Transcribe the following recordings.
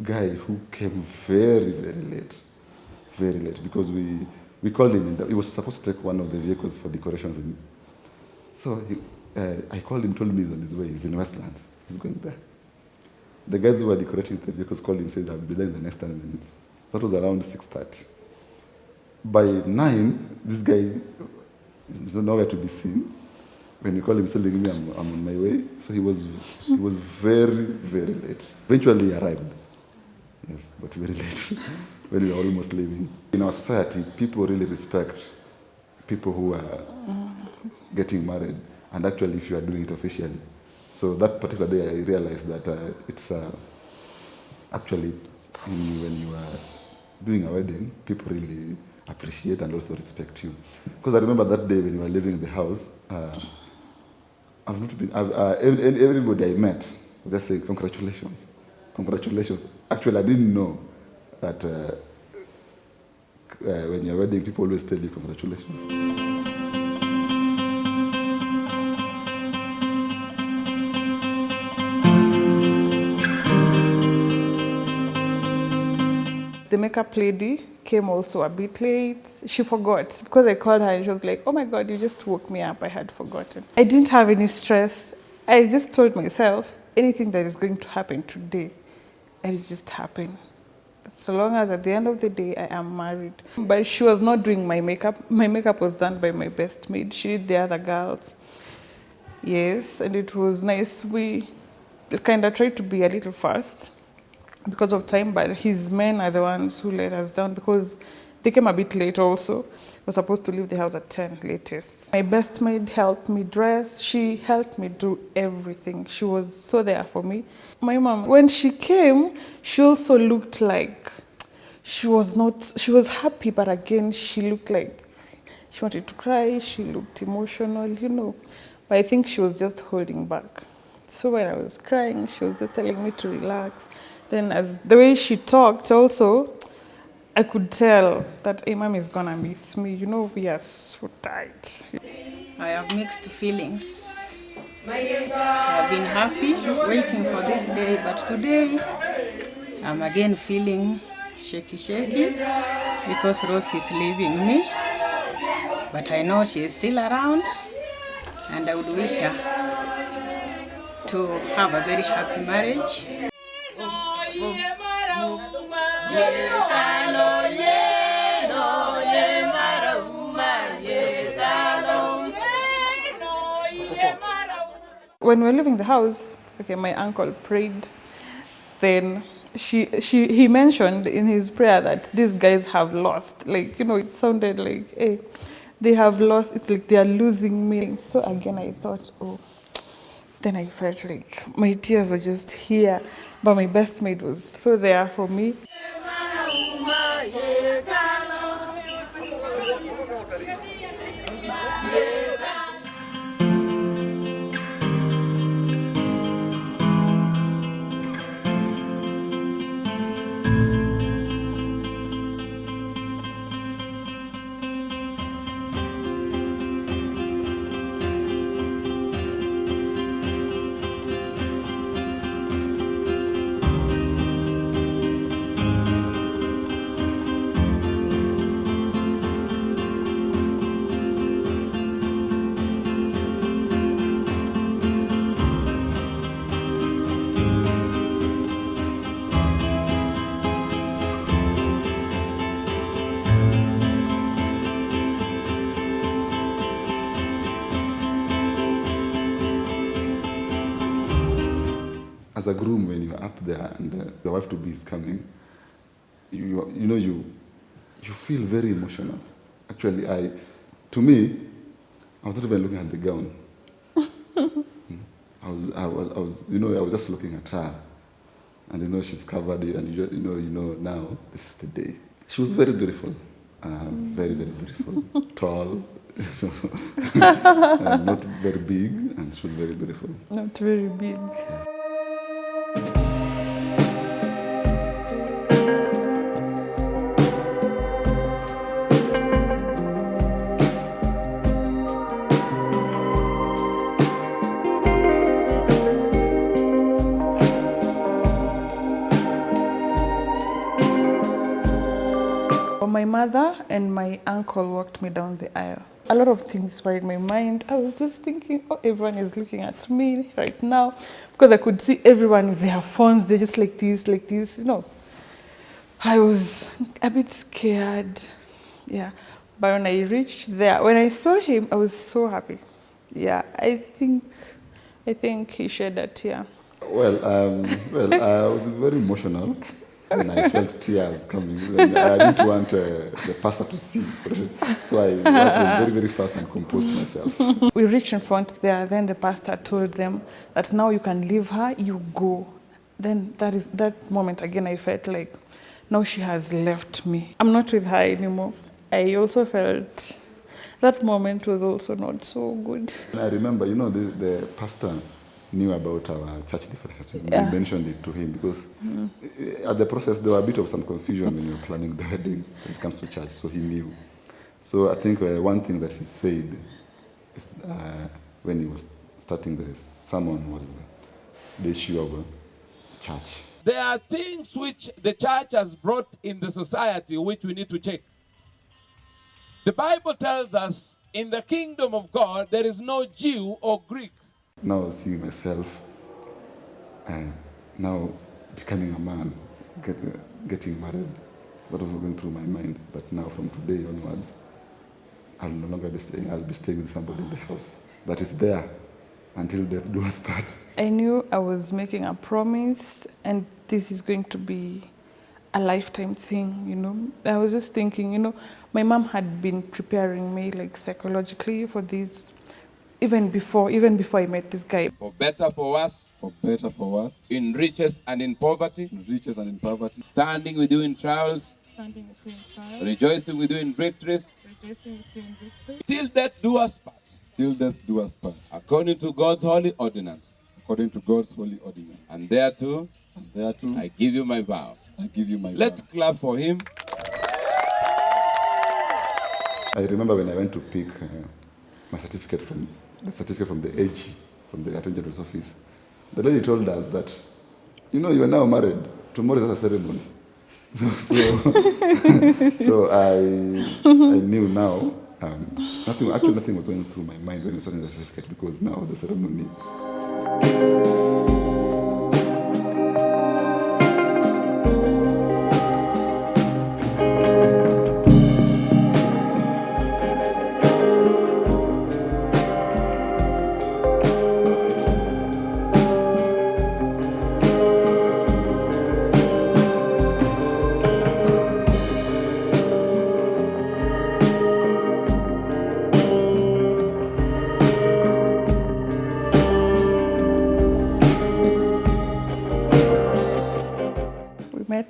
guy who came very, very late, because we called him. He was supposed to take one of the vehicles for decorations. So I called him, told me he's on his way. He's in Westlands. He's going there. The guys who were decorating the vehicles called him, said, I'll be there in the next 10 minutes. That was around 6:30. By 9, this guy is nowhere to be seen. When you call him, telling me I'm on my way. So he was very, very late. Eventually he arrived. Yes, but very late when we were almost leaving. In our society, people really respect people who are getting married, and actually if you are doing it officially. So that particular day I realized that it's actually when you are doing a wedding, people really appreciate and also respect you. Because I remember that day when we were living in the house, everybody I met just say congratulations, congratulations. Actually, I didn't know that when you're wedding, people always tell you congratulations. The makeup lady came also a bit late. She forgot because I called her and she was like, oh my God, you just woke me up. I had forgotten. I didn't have any stress. I just told myself anything that is going to happen today, and it just happened. So long as at the end of the day, I am married. But she was not doing my makeup. My makeup was done by my best maid. She did the other girls. Yes, and it was nice. We kind of tried to be a little fast because of time, but his men are the ones who let us down because they came a bit late also. We were supposed to leave the house at 10 latest. My best maid helped me dress. She helped me do everything. She was so there for me. My mom, when she came, she also looked like she was happy, but again, she looked like she wanted to cry. She looked emotional, But I think she was just holding back. So when I was crying, she was just telling me to relax. Then as the way she talked also, I could tell that Imam is gonna miss me. We are so tight. I have mixed feelings. I've been happy waiting for this day, but today I'm again feeling shaky because Rose is leaving me. But I know she is still around, and I would wish her to have a very happy marriage. When we were leaving the house, my uncle prayed. Then he mentioned in his prayer that these guys have lost. It sounded like, hey, they have lost. It's like they are losing me. So again, I thought, then I felt like my tears were just here. But my best maid was so there for me. As a groom, when you're up there and your wife-to-be is coming, you feel very emotional. Actually, to me, I was not even looking at the gown. I was just looking at her, and she's covered, and now this is the day. She was very beautiful, very, very beautiful, tall, not very big, and she was very beautiful. Not very big. Yeah. mother and my uncle walked me down the aisle. A lot of things were in my mind. I was just thinking, oh, everyone is looking at me right now, because I could see everyone with their phones. They're just like this, you know. I was a bit scared, yeah. But when I reached there, when I saw him, I was so happy. Yeah, I think he shed a tear. I was very emotional when I felt tears coming. And I didn't want the pastor to see, so I went very, very fast and composed myself. We reached in front there, then the pastor told them that now you can leave her, you go. Then that moment again, I felt like, now she has left me. I'm not with her anymore. I also felt that moment was also not so good. I remember, the pastor knew about our church differences. We mentioned it to him because at the process there were a bit of some confusion when you were planning the wedding when it comes to church, so he knew. So I think one thing that he said is, when he was starting the sermon was the issue of church. There are things which the church has brought in the society which we need to check. The Bible tells us in the kingdom of God there is no Jew or Greek. Now seeing myself, now becoming a man, getting married, that was going through my mind. But now from today onwards, I'll no longer be staying. I'll be staying with somebody in the house that is there until death do us part. I knew I was making a promise, and this is going to be a lifetime thing, I was just thinking, my mom had been preparing me like psychologically for this, even before I met this guy. For better, for worse. For better, for worse. In riches and in poverty. In riches and in poverty. Standing with you in trials. Standing between trials. Rejoicing with you in victories. Rejoicing between victories. Till death do us part. Till death do us part. According to God's holy ordinance. According to God's holy ordinance. And thereto, I give you my vow. I give you my vow. Let's clap for him. I remember when I went to pick my certificate from the AG, from the Attorney General's office. The lady told us that, you are now married. Tomorrow is a ceremony. So I knew now. Nothing was going through my mind when I started the certificate, because now the ceremony.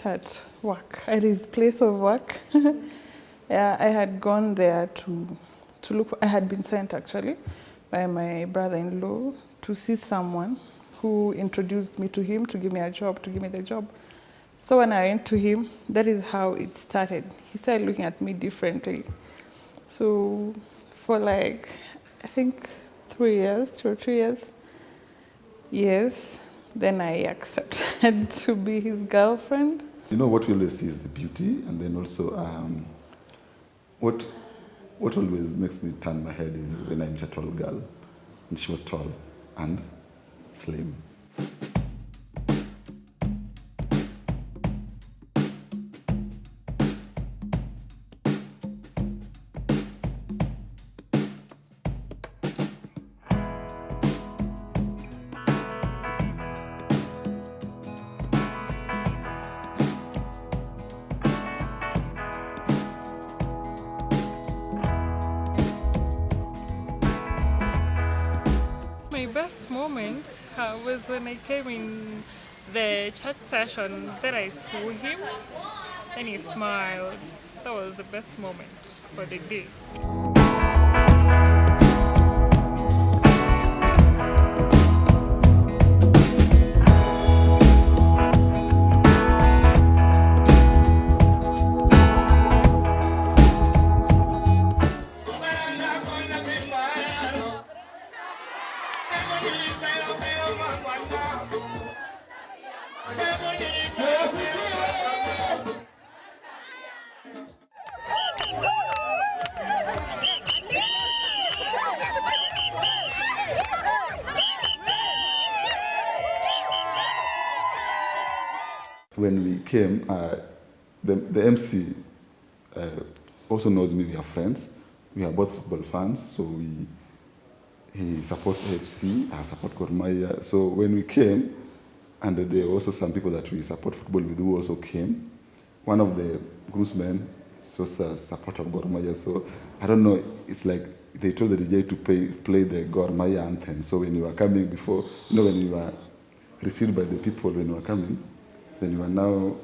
At work, at his place of work. Yeah, I had gone there to look for, I had been sent actually by my brother-in-law to see someone who introduced me to him to give me the job. So when I went to him, that is how it started. He started looking at me differently. So for like, I think 2 or 3 years, yes, then I accepted to be his girlfriend. What we always see is the beauty, and then also what always makes me turn my head is when I meet a tall girl, and she was tall and slim. My best moment was when I came in the church session. Then I saw him and he smiled. That was the best moment for the day. when we came, the MC also knows me. We are friends. We are both football fans, so he supports AFC, I support Gor Mahia. So when we came, and there were also some people that we support football with who also came. One of the groomsmen is also a supporter of Gor Mahia. So I don't know, it's like they told the DJ to play the Gor Mahia anthem. So when you were coming before, when you were received by the people, when you were coming, when you were now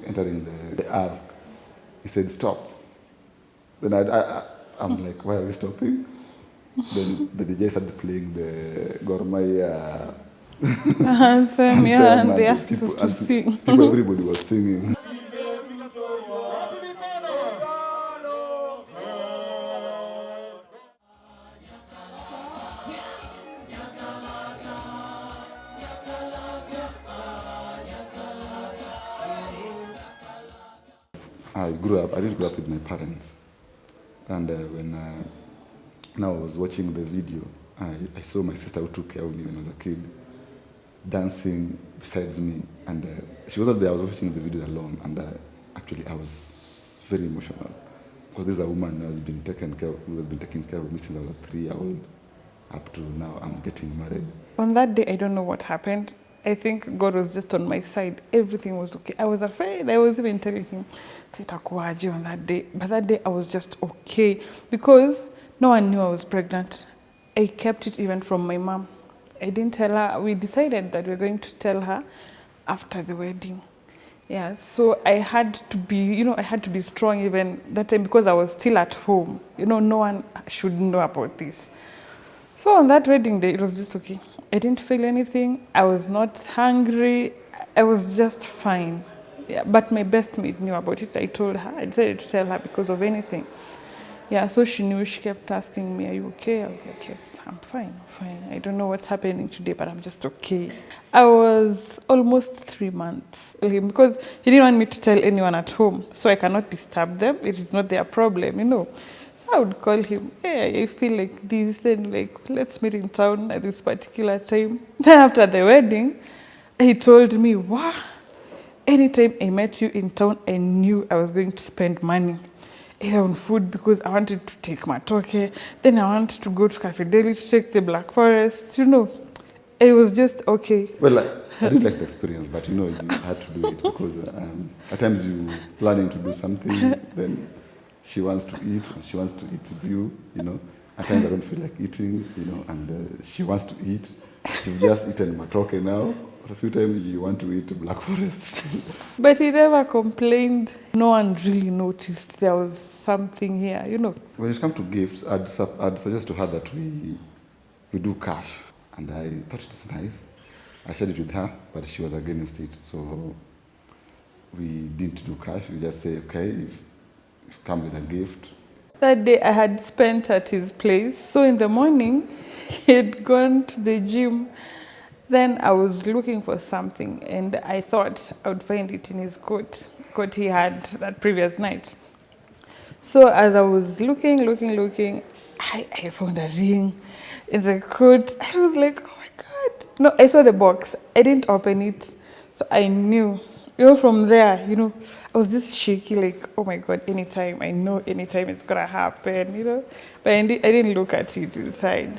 entering the ark, he said, stop. Then I'm like, why are we stopping? Then the DJ started playing the Gor Mahia anthem, yeah, and they asked us to sing. Everybody was singing. I didn't grow up with my parents. And when I was watching the video, I saw my sister who took care of me when I was a kid, dancing besides me. And she wasn't there, I was watching the video alone. And actually, I was very emotional. Because this is a woman who has been taking care of me since I was a 3-year-old up to now I'm getting married. On that day, I don't know what happened. I think God was just on my side. Everything was okay. I was afraid. I was even telling him, "Sitakuwaje on that day." But that day, I was just okay because no one knew I was pregnant. I kept it even from my mom. I didn't tell her. We decided that we were going to tell her after the wedding. Yeah, so I had to be, I had to be strong even that time because I was still at home. No one should know about this. So on that wedding day, it was just okay. I didn't feel anything. I was not hungry. I was just fine. Yeah, but my best mate knew about it. I told her. I decided to tell her because of anything. Yeah, so she knew. She kept asking me, "Are you okay?" I was like, "Yes, I'm fine. I'm fine. I don't know what's happening today, but I'm just okay." I was almost 3 months because he didn't want me to tell anyone at home, so I cannot disturb them. It is not their problem. So I would call him, "Hey, I feel like this, and let's meet in town at this particular time." Then after the wedding, he told me, "Wow, anytime I met you in town, I knew I was going to spend money. Either on food because I wanted to take Matoke, then I wanted to go to Cafe Deli to take the Black Forest, It was just okay." Well, I did like the experience, but you had to do it because at times you planning to do something, then she wants to eat and she wants to eat with you, At times I don't feel like eating, and she wants to eat. She's just eaten Matoke now. A few times you want to eat Black Forest. But he never complained. No one really noticed there was something here, When it comes to gifts, I'd suggest to her that we do cash. And I thought it was nice. I shared it with her, but she was against it. So we didn't do cash. We just say, okay, if you come with a gift. That day I had spent at his place. So in the morning, he had gone to the gym. Then I was looking for something, and I thought I would find it in his coat he had that previous night. So as I was looking, I found a ring in the coat. I was like, "Oh my God." No, I saw the box. I didn't open it. So I knew, from there, I was just shaky, like, "Oh my God, anytime it's going to happen, But I didn't look at it inside.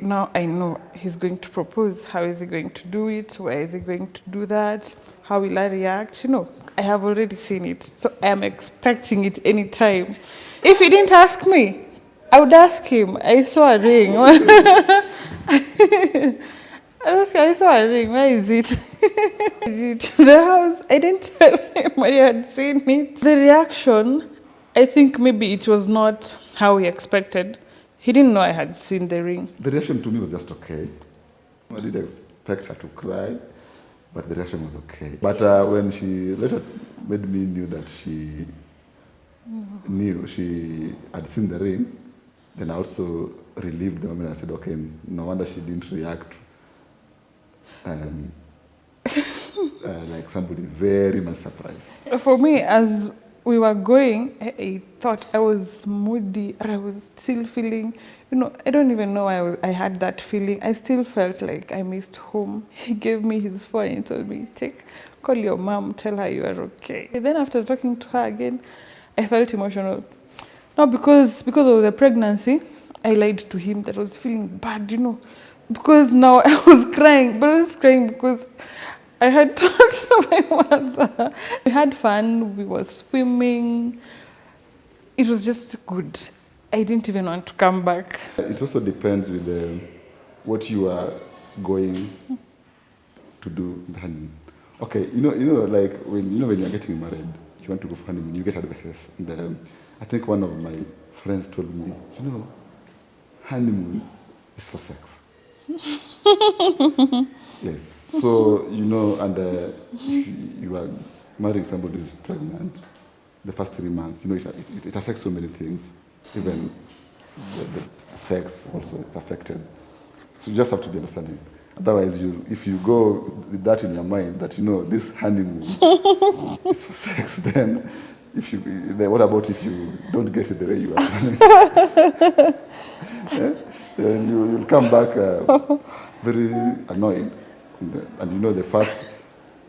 Now I know he's going to propose. How is he going to do it? Where is he going to do that? How will I react? I have already seen it. So I am expecting it anytime. If he didn't ask me, I would ask him. I saw a ring. I saw a ring. Where is it? The house. I didn't tell him I had seen it. The reaction, I think maybe it was not how he expected. He didn't know I had seen the ring. The reaction to me was just okay. I didn't expect her to cry, but the reaction was okay. But when she later made me knew that she knew she had seen the ring, then I also relieved the moment. I said, okay, no wonder she didn't react like somebody very much surprised. For me, as we were going, I thought I was moody, or I was still feeling, I don't even know why I had that feeling. I still felt like I missed home. He gave me his phone and told me, call your mom, tell her you are okay. And then after talking to her again, I felt emotional. Not because of the pregnancy, I lied to him that I was feeling bad, because now I was crying, but I was crying because I had talked to my mother. We had fun, we were swimming. It was just good. I didn't even want to come back. It also depends with what you are going to do in the honeymoon. Okay, like when you're getting married, you want to go for honeymoon, you get advices. And I think one of my friends told me, honeymoon is for sex. Yes. So, and if you are marrying somebody who's pregnant, the first 3 months, it affects so many things. Even the sex also is affected. So you just have to be understanding. Otherwise, if you go with that in your mind, that this honeymoon is for sex, then what about if you don't get it the way you are planning? Then you'll come back very annoyed. And the first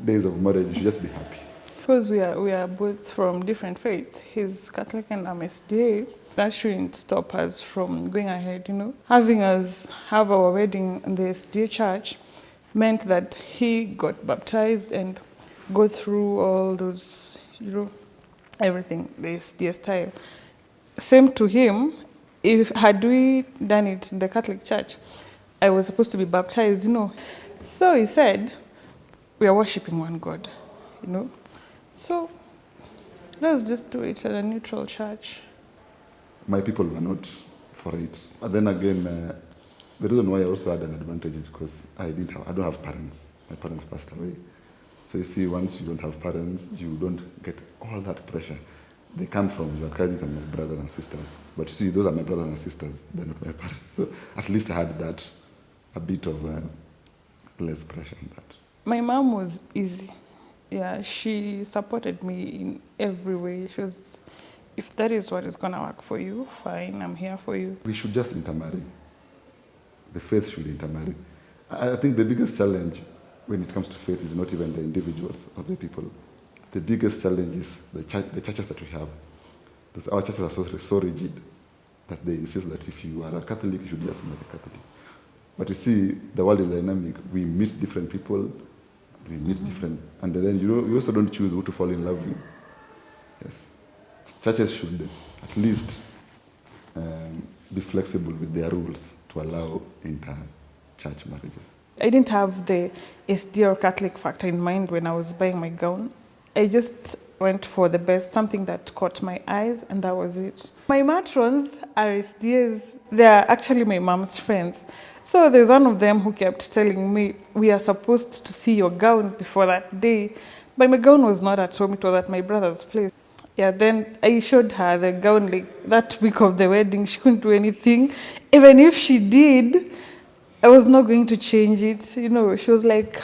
days of marriage, you should just be happy. Because we are both from different faiths. He's Catholic and I'm SDA. That shouldn't stop us from going ahead, Having us have our wedding in the SDA church meant that he got baptized and go through all those, everything, the SDA style. Same to him, had we done it in the Catholic church, I was supposed to be baptized, So he said, we are worshiping one God, So let's just do it at a neutral church. My people were not for it. But then again, the reason why I also had an advantage is because I don't have parents. My parents passed away. So you see, once you don't have parents, you don't get all that pressure. They come from your cousins and my brothers and sisters. But you see, those are my brothers and sisters. They're not my parents. So at least I had that, a bit of less pressure on that. My mom was easy. Yeah, she supported me in every way. She was, if that is what is going to work for you, fine, I'm here for you. We should just intermarry. The faith should intermarry. I think the biggest challenge when it comes to faith is not even the individuals or the people. The biggest challenge is the churches that we have. Because our churches are so rigid that they insist that if you are a Catholic, you should just marry a Catholic. But you see, the world is dynamic. We meet different people, we meet different, and then you also don't choose who to fall in love with. Yes. Churches should at least be flexible with their rules to allow inter-church marriages. I didn't have the SD or Catholic factor in mind when I was buying my gown. I just went for the best, something that caught my eyes, and that was it. My matrons are SDAs. They are actually my mom's friends. So there's one of them who kept telling me, we are supposed to see your gown before that day. But my gown was not at home, it was at my brother's place. Yeah, then I showed her the gown like that week of the wedding. She couldn't do anything. Even if she did, I was not going to change it. She was like,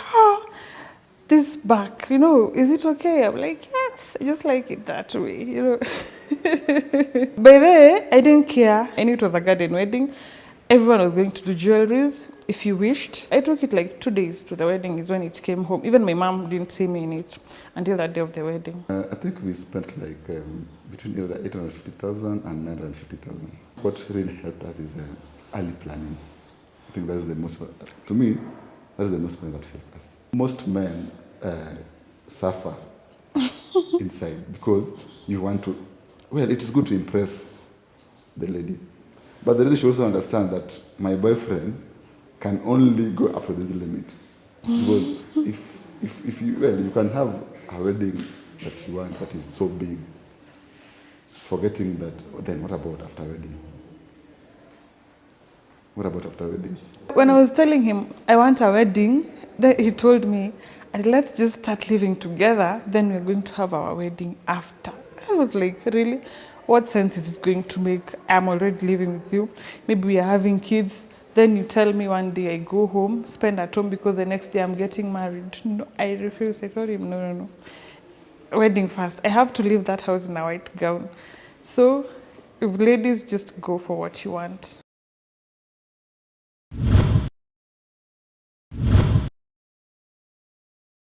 this back, is it okay? I'm like, yes, I just like it that way, By then, I didn't care. I knew it was a garden wedding. Everyone was going to do jewelries if you wished. I took it like 2 days to the wedding is when it came home. Even my mom didn't see me in it until that day of the wedding. I think we spent like between 850,000 and 950,000. What really helped us is early planning. I think that's the most, to me, that's the most thing that helped us. Most men suffer inside because you want to, well, it is good to impress the lady. But the lady should also understand that my boyfriend can only go up to this limit. Because if you can have a wedding that you want that is so big, forgetting that, then what about after wedding? What about after wedding? When I was telling him I want a wedding, then he told me, let's just start living together, then we're going to have our wedding after. I was like, really? What sense is it going to make? I'm already living with you. Maybe we are having kids. Then you tell me one day I go home, spend at home because the next day I'm getting married. No, I refuse. I told him, no. wedding fast. I have to leave that house in a white gown. So if ladies just go for what you want.